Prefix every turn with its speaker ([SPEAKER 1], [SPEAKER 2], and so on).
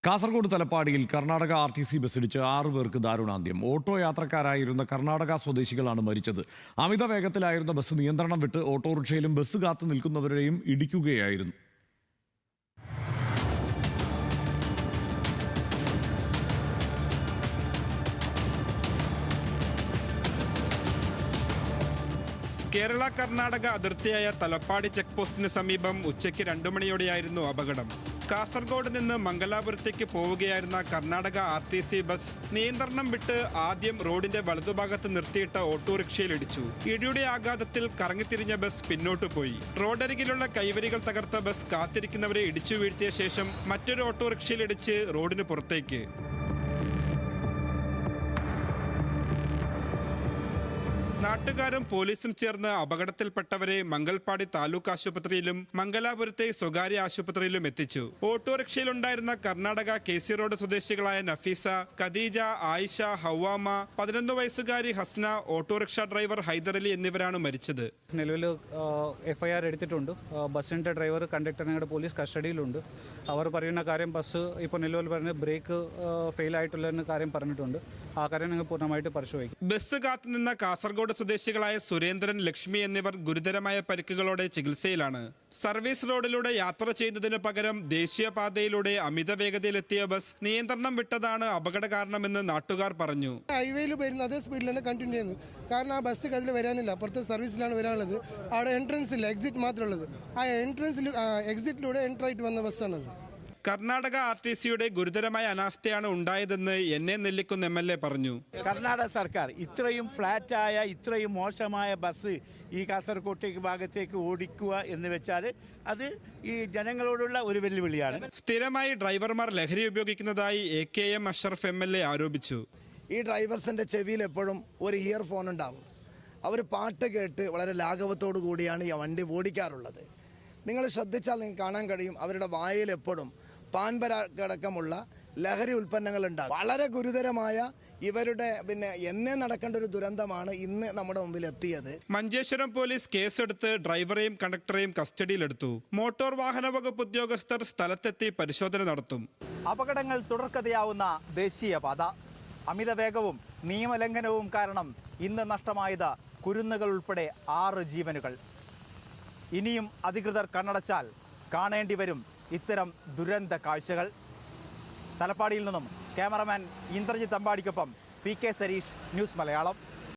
[SPEAKER 1] Kasaragod തലപ്പാടിയിൽ Karnataka RTC ബസ്സിടിച്ച് 6 പേർക്ക് ദാരുണാന്ത്യം. Auto യാത്രക്കാരായിരുന്ന Karnataka സ്വദേശികളാണ് മരിച്ചത്. അമിത വേഗത്തിലായിരുന്ന ബസ് നിയന്ത്രണം വിട്ട് ഓട്ടോറിക്ഷയിലും ബസ് കാത്തു നിൽക്കുന്നവരെയും ഇടിക്കുകയായിരുന്നു.
[SPEAKER 2] കേരള കർണാടക അതിർത്തിയായ തലപ്പാടി ചെക്ക് പോസ്റ്റിന് സമീപം ഉച്ചയ്ക്ക് 2 മണിയോടെയായിരുന്നു അപകടം. കാസർഗോഡ് നിന്ന് മംഗലാപുരത്തേക്ക് പോവുകയായിരുന്ന കർണാടക RTC ബസ് നിയന്ത്രണം വിട്ട് ആദ്യം റോഡിന്റെ വലതുഭാഗത്ത് നിർത്തിയിട്ട ഓട്ടോറിക്ഷയിലിടിച്ചു. ഇടിയുടെ ആഘാതത്തിൽ കറങ്ങിത്തിരിഞ്ഞ ബസ് പിന്നോട്ട് പോയി. റോഡരികിലുള്ള കൈവരികൾ തകർത്ത ബസ് കാത്തിരിക്കുന്നവരെ ഇടിച്ചു വീഴ്ത്തിയ ശേഷം മറ്റൊരു ഓട്ടോറിക്ഷയിലിടിച്ച് റോഡിന് പുറത്തേക്ക്. നാട്ടുകാരും പോലീസും ചേർന്ന് അപകടത്തിൽപ്പെട്ടവരെ മംഗൽപാടി താലൂക്ക് ആശുപത്രിയിലും മംഗലാപുരത്തെ സ്വകാര്യ ആശുപത്രിയിലും എത്തിച്ചു. ഓട്ടോറിക്ഷയിലുണ്ടായിരുന്ന കർണാടക KC റോഡ് സ്വദേശികളായ നഫീസ, ഖദീജ, ആയിഷ, ഹവാമ, 11 വയസ്സുകാരി ഹസ്ന, ഓട്ടോറിക്ഷ ഡ്രൈവർ ഹൈദരലി എന്നിവരാണ് മരിച്ചത്.
[SPEAKER 3] നിലവിൽ FIR എടുത്തിട്ടുണ്ട്. ബസ്സിൻ്റെ ഡ്രൈവർ, കണ്ടക്ടർ ഞങ്ങളുടെ പോലീസ് കസ്റ്റഡിയിലുണ്ട്. അവർ പറയുന്ന കാര്യം ബസ് ഇപ്പോൾ നിലവിൽ പറഞ്ഞ ബ്രേക്ക് ഫെയിൽ ആയിട്ടുള്ള കാര്യം പറഞ്ഞിട്ടുണ്ട്. ആ കാര്യം ഞങ്ങൾ പൂർണ്ണമായിട്ട് പരിശോധിക്കും.
[SPEAKER 2] ബസ് കാത്തുനിന്ന കാസർഗോഡ് സ്വദേശികളായ സുരേന്ദ്രൻ, ലക്ഷ്മി എന്നിവർ ഗുരുതരമായ പരിക്കുകളോടെ ചികിത്സയിലാണ്. സർവീസ് റോഡിലൂടെ യാത്ര ചെയ്യുന്നതിന് പകരം ദേശീയപാതയിലൂടെ അമിത വേഗതയിലെത്തിയ ബസ് നിയന്ത്രണം വിട്ടതാണ് അപകട കാരണമെന്ന് നാട്ടുകാർ പറഞ്ഞു.
[SPEAKER 4] ഹൈവേയിൽ വരുന്ന അതേ സ്പീഡിൽ തന്നെ കണ്ടിന്യൂ ചെയ്യുന്നു. കാരണം ആ ബസ് അതിൽ വരാനില്ല, അപ്പുറത്തെ സർവീസിലാണ് വരാനുള്ളത്. അവിടെ എൻട്രൻസ് ഇല്ല, എക്സിറ്റ് മാത്രമേ ഉള്ളത്. ആ എൻട്രൻസിൽ എക്സിറ്റിലൂടെ എൻട്രി ആയിട്ട് വന്ന ബസ്സാണത്.
[SPEAKER 2] കർണാടക RTCയുടെ ഗുരുതരമായ അനാസ്ഥയാണ് ഉണ്ടായതെന്ന് NA നെല്ലിക്കുന്ന് MLA പറഞ്ഞു.
[SPEAKER 5] കർണാടക സർക്കാർ ഇത്രയും ഫ്ലാറ്റായ, ഇത്രയും മോശമായ ബസ് ഈ കാസർകോട്ടേക്ക് ഭാഗത്തേക്ക് ഓടിക്കുക എന്ന് വെച്ചാൽ അത് ഈ ജനങ്ങളോടുള്ള ഒരു വെല്ലുവിളിയാണ്.
[SPEAKER 2] സ്ഥിരമായി ഡ്രൈവർമാർ ലഹരി ഉപയോഗിക്കുന്നതായി AKM അഷ്റഫ് MLA ആരോപിച്ചു.
[SPEAKER 6] ഈ ഡ്രൈവേഴ്സിൻ്റെ ചെവിയിൽ എപ്പോഴും ഒരു ഇയർഫോൺ ഉണ്ടാവും. അവർ പാട്ട് കേട്ട് വളരെ ലാഘവത്തോടു കൂടിയാണ് ഈ വണ്ടി ഓടിക്കാറുള്ളത്. നിങ്ങൾ ശ്രദ്ധിച്ചാൽ നിങ്ങൾക്ക് കാണാൻ കഴിയും, അവരുടെ വായിൽ എപ്പോഴും പാൻപരാഗടക്കമുള്ള ലഹരി ഉൽപ്പന്നങ്ങൾ ഉണ്ടാകും. വളരെ ഗുരുതരമായ ഇവരുടെ എന്നേ നടക്കേണ്ട ഒരു ദുരന്തമാണ് ഇന്ന് നമ്മുടെ മുമ്പിൽ എത്തിയത്.
[SPEAKER 2] മഞ്ചേശ്വരം പോലീസ് കേസെടുത്ത് ഡ്രൈവറെയും കണ്ടക്ടറെയും കസ്റ്റഡിയിലെടുത്തു. മോട്ടോർ വാഹന വകുപ്പ് ഉദ്യോഗസ്ഥർ സ്ഥലത്തെത്തി പരിശോധന നടത്തും.
[SPEAKER 7] അപകടങ്ങൾ തുടർക്കഥയാവുന്ന ദേശീയപാത, അമിത വേഗവും നിയമലംഘനവും കാരണം ഇന്ന് നഷ്ടമായത് കുരുന്നുകൾ ഉൾപ്പെടെ 6 ജീവനുകൾ. ഇനിയും അധികൃതർ കണ്ണടച്ചാൽ കാണേണ്ടി വരും ഇത്തരം ദുരന്ത കാഴ്ചകൾ. തലപ്പാടിയിൽ നിന്നും ക്യാമറമാൻ ഇന്ദ്രജിത്ത് അമ്പാടിക്കൊപ്പം PK സരീഷ്, ന്യൂസ് മലയാളം.